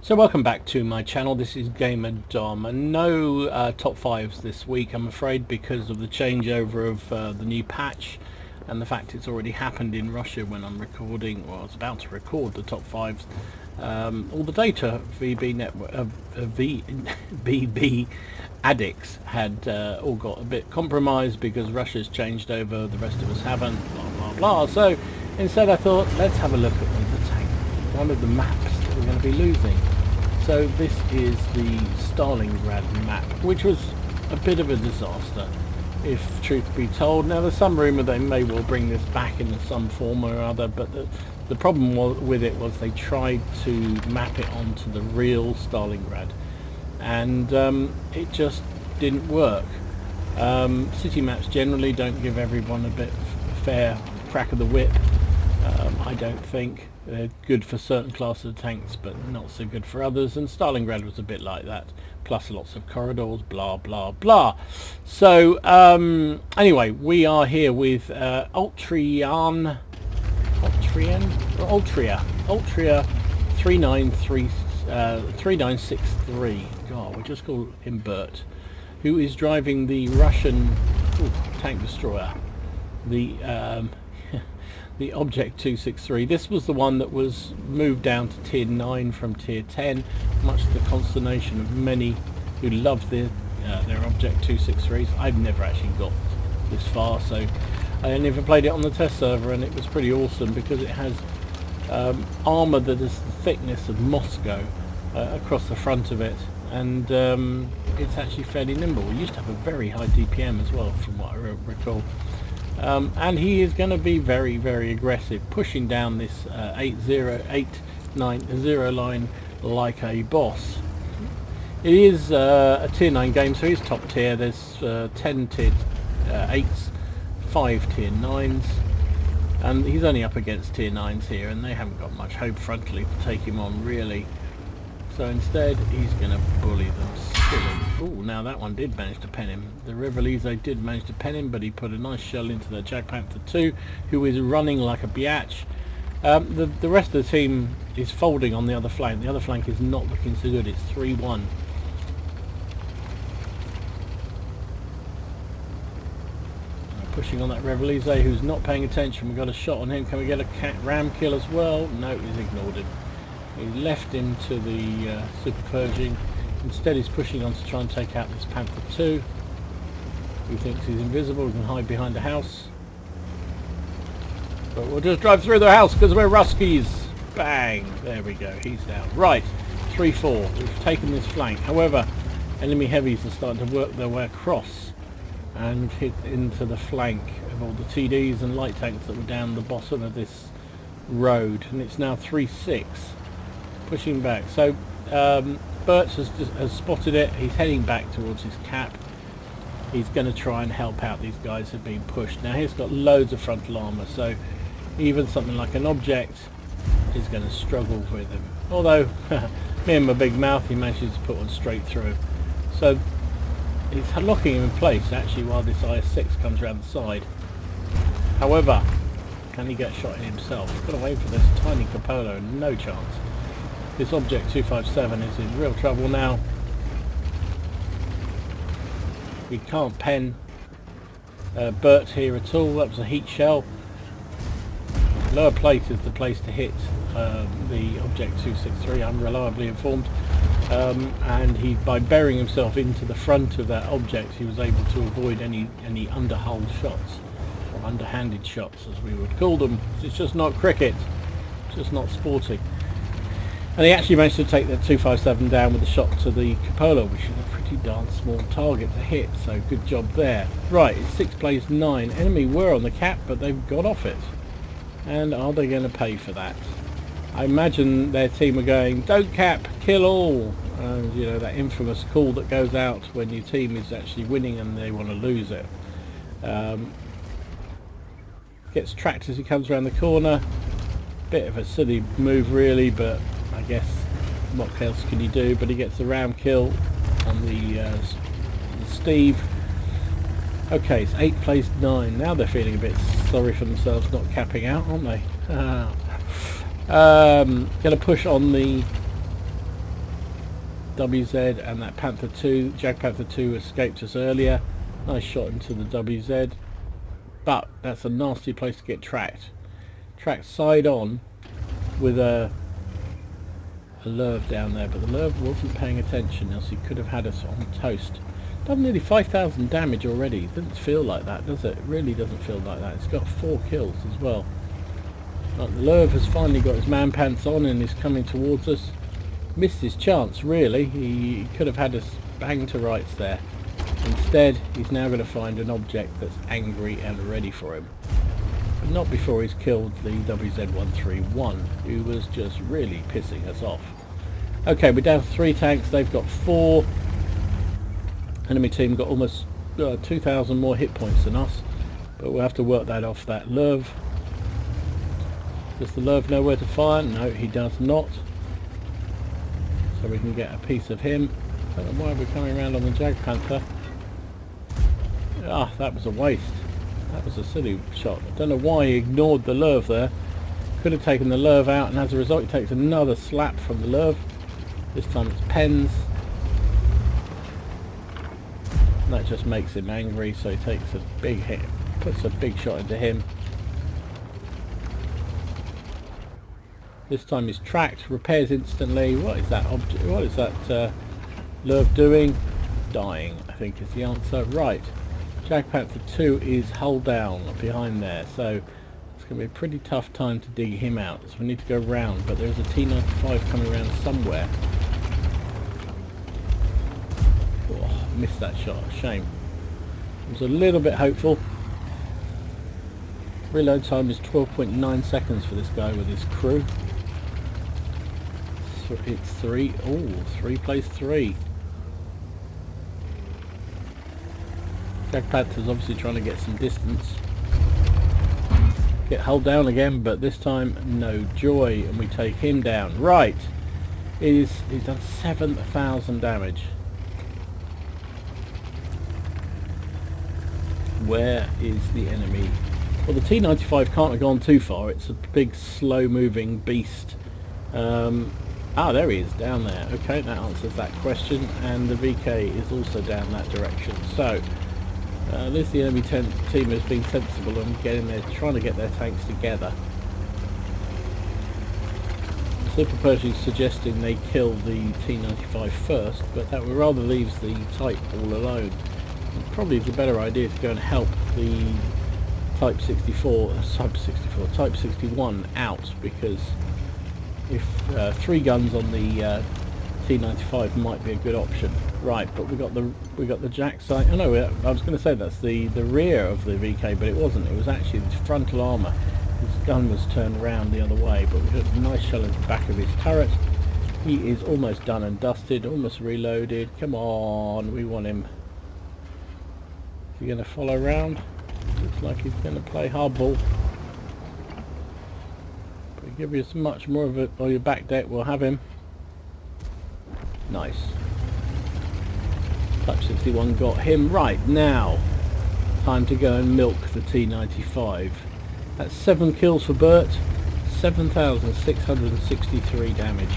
So welcome back to my channel. This is Gamer Dom, and no top fives this week, I'm afraid, because of the changeover of the new patch and the fact it's already happened in Russia when I'm recording, or I was about to record the top fives. All the data VB network VB addicts had all got a bit compromised because Russia's changed over, the rest of us haven't, blah blah blah. So instead I thought, let's have a look at one of the maps that we're going to be losing. So this is the Stalingrad map, which was a bit of a disaster, if truth be told. Now there's some rumour they may well bring this back in some form or other, but the problem with it was they tried to map it onto the real Stalingrad, and it just didn't work. City maps generally don't give everyone a bit fair crack of the whip. I don't think. They're good for certain classes of tanks, but not so good for others, and Stalingrad was a bit like that, plus lots of corridors, blah blah blah. So anyway, we are here with Ultria 3963. God, we just call him Bert, who is driving the Russian tank destroyer, the Object 263. This was the one that was moved down to tier 9 from tier 10, much to the consternation of many who loved their Object 263s. I've never actually got this far, so I only ever played it on the test server, and it was pretty awesome because it has armour that is the thickness of Moscow across the front of it, and it's actually fairly nimble. We used to have a very high DPM as well, from what I recall. And he is going to be very, very aggressive, pushing down this 890 line like a boss. It is a tier 9 game, so he's top tier. There's 10 tier 8s, 5 tier 9s, and he's only up against tier 9s here, and they haven't got much hope frontally to take him on, really. So instead, he's going to bully them silly. Oh, now that one did manage to pen him. The Riddance did manage to pen him, but he put a nice shell into the Jack Panther 2, who is running like a biatch. The rest of the team is folding on the other flank. The other flank is not looking so good. It's 3-1. Pushing on that Riddance, who's not paying attention. We've got a shot on him. Can we get a ram kill as well? No, he's ignored him. He left him to the Super Purging. Instead he's pushing on to try and take out this Panther 2, who thinks he's invisible, he can hide behind a house. But we'll just drive through the house because we're Ruskies. Bang! There we go, he's down. Right, 3-4. We've taken this flank. However, enemy heavies are starting to work their way across and hit into the flank of all the TDs and light tanks that were down the bottom of this road. And it's now 3-6. Pushing back. So Bert has spotted it. He's heading back towards his cap. He's going to try and help out these guys who are being pushed. Now he's got loads of frontal armour, so even something like an object is going to struggle with him. Although, me and my big mouth, he manages to put one straight through. So he's locking him in place actually while this IS-6 comes around the side. However, can he get shot in himself? Got to wait for this tiny cupola, no chance. This Object 257 is in real trouble now. We can't pen Bert here at all. That was a heat shell. Lower plate is the place to hit the Object 263, I'm reliably informed. And he, by burying himself into the front of that object, he was able to avoid any underhull shots, or underhanded shots as we would call them. It's just not cricket, it's just not sporting. And he actually managed to take that 257 down with a shot to the cupola, which is a pretty darn small target to hit, so good job there. Right, it's 6 plays 9. Enemy were on the cap, but they've got off it. And are they going to pay for that? I imagine their team are going, don't cap, kill all. And you know, that infamous call that goes out when your team is actually winning and they want to lose it. Gets tracked as he comes around the corner. Bit of a silly move really, but I guess what else can you do? But he gets the ram kill on the Steve. Okay, it's 8 plays 9. Now they're feeling a bit sorry for themselves not capping out, aren't they? Going to push on the WZ, and that Panther 2, Jag Panther 2 escaped us earlier. Nice shot into the WZ, but that's a nasty place to get tracked. Tracked side on with a Lurv down there, but the Lurv wasn't paying attention, else he could have had us on toast. Done nearly 5,000 damage already. Doesn't feel like that, does it? It really doesn't feel like that. It's got 4 kills as well. Right, the Lurv has finally got his man pants on and is coming towards us. Missed his chance, really. He could have had us banged to rights there. Instead, he's now going to find an object that's angry and ready for him. But not before he's killed the WZ-131, who was just really pissing us off. Okay, we're down to 3 tanks. They've got 4. Enemy team got almost 2,000 more hit points than us, but we'll have to work that off that Lurv. Does the Lurv know where to fire? No, he does not. So we can get a piece of him. I don't know why we're coming around on the Jag Panther. Ah, that was a waste. That was a silly shot. I don't know why he ignored the Lurv there. Could have taken the Lurv out, and as a result he takes another slap from the Lurv. This time it's pens. And that just makes him angry, so he takes a big hit, puts a big shot into him. This time he's tracked, repairs instantly. What is that object? What is that Lurv doing? Dying, I think is the answer. Right, Jag Panther 2 is hull down behind there, so it's going to be a pretty tough time to dig him out. So we need to go round, but there's a T-95 coming around somewhere. Oh, missed that shot, shame. I was a little bit hopeful. Reload time is 12.9 seconds for this guy with his crew. So it's 3. Oh, 3 plays 3. Jag Panther's obviously trying to get some distance. Get hull down again, but this time no joy, and we take him down. Right, he's done 7,000 damage. Where is the enemy? Well, the T-95 can't have gone too far. It's a big, slow-moving beast. There he is, down there. Okay, that answers that question. And the VK is also down that direction. So, at least the enemy team has been sensible and getting there, trying to get their tanks together. Super Pershing's suggesting they kill the T-95 first, but that rather leaves the Type all alone. And probably it's a better idea to go and help the Type 61 out, because if 3 guns on the T-95 might be a good option. Right, but we got the jack sight. Oh no, I was going to say that's the rear of the VK, but it wasn't. It was actually the frontal armour. His gun was turned around the other way, but we got a nice shell at the back of his turret. He is almost done and dusted, almost reloaded. Come on, we want him. Is he going to follow around? Looks like he's going to play hardball. But give you so much more of it on your back deck, we'll have him. Nice. Type 61 got him. Right, now time to go and milk the T-95. That's 7 kills for Bert, 7,663 damage.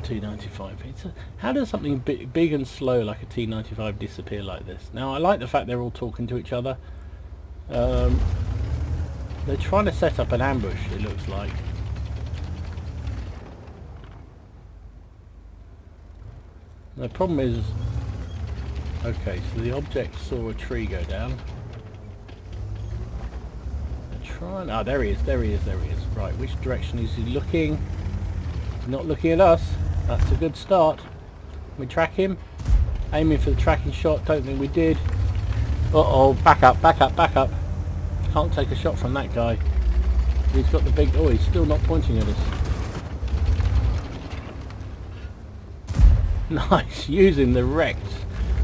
T-95. How does something big and slow like a T-95 disappear like this? Now, I like the fact they're all talking to each other. They're trying to set up an ambush, it looks like. The problem is... Okay, so the object saw a tree go down. They're trying... Ah, there he is, there he is, there he is. Right, which direction is he looking? He's not looking at us. That's a good start. We track him. Aiming for the tracking shot. Don't think we did. Uh-oh. Back up, back up, back up. Can't take a shot from that guy. He's got the big... Oh, he's still not pointing at us. Nice. Using the wrecked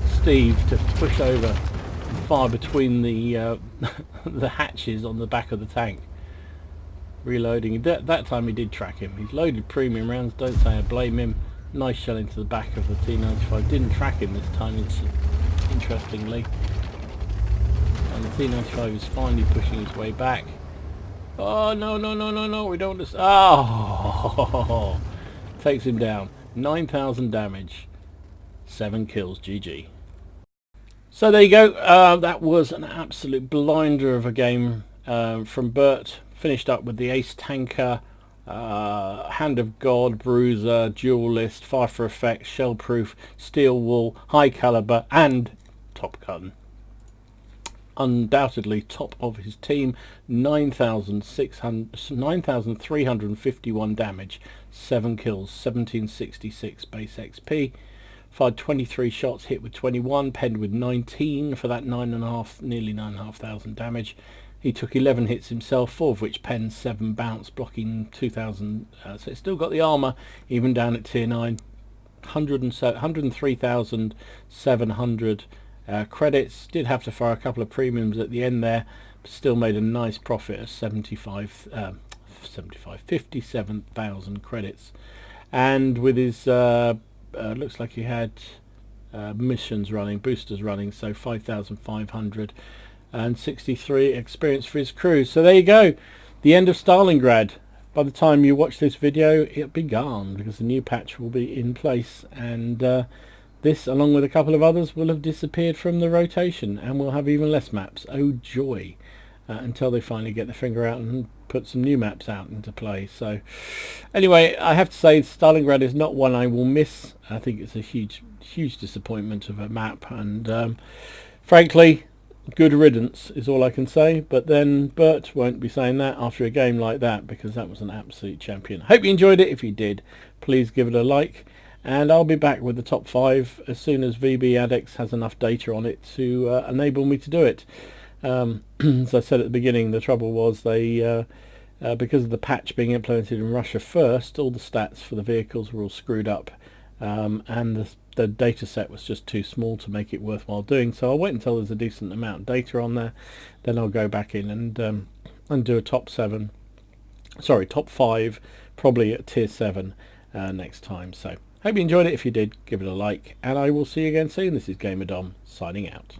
Steve to push over and fire between the the hatches on the back of the tank. Reloading. That time he did track him. He's loaded premium rounds. Don't say I blame him. Nice shell into the back of the T95. Didn't track him this time, interestingly. And the T95 is finally pushing his way back. Oh, no, no, no, no, no. We don't want to... Oh! Takes him down. 9,000 damage. 7 kills. GG. So there you go. That was an absolute blinder of a game from Bert. Finished up with the Ace Tanker, Hand of God, Bruiser, Duelist, Fire for Effect, Shellproof, Steel Wool, High Caliber, and Top Gun. Undoubtedly top of his team. 9,351 damage, 7 kills, 1766 base XP. Fired 23 shots, hit with 21, penned with 19 for that nearly 9,500 damage. He took 11 hits himself, 4 of which penned, 7 bounce, blocking 2,000. So it's still got the armour, even down at tier 9. 103,700 credits. Did have to fire a couple of premiums at the end there, but still made a nice profit of 57,000 credits. And with his looks like he had missions running, boosters running, so 5,500 and 63 experience for his crew. So there you go, the end of Stalingrad. By the time you watch this video, it'll be gone because the new patch will be in place, and this, along with a couple of others, will have disappeared from the rotation, and we'll have even less maps. Oh joy! Until they finally get their finger out and put some new maps out into play. So anyway, I have to say Stalingrad is not one I will miss. I think it's a huge disappointment of a map, and frankly, good riddance is all I can say. But then Bert won't be saying that after a game like that, because that was an absolute champion. Hope you enjoyed it. If you did, please give it a like, and I'll be back with the top 5 as soon as VB Adex has enough data on it to enable me to do it. As I said at the beginning, the trouble was they because of the patch being implemented in Russia first, all the stats for the vehicles were all screwed up, and the data set was just too small to make it worthwhile doing. So I'll wait until there's a decent amount of data on there, then I'll go back in and do a top 5, probably at tier 7 next time. So hope you enjoyed it. If you did, give it a like, and I will see you again soon. This is Gamer Dom signing out.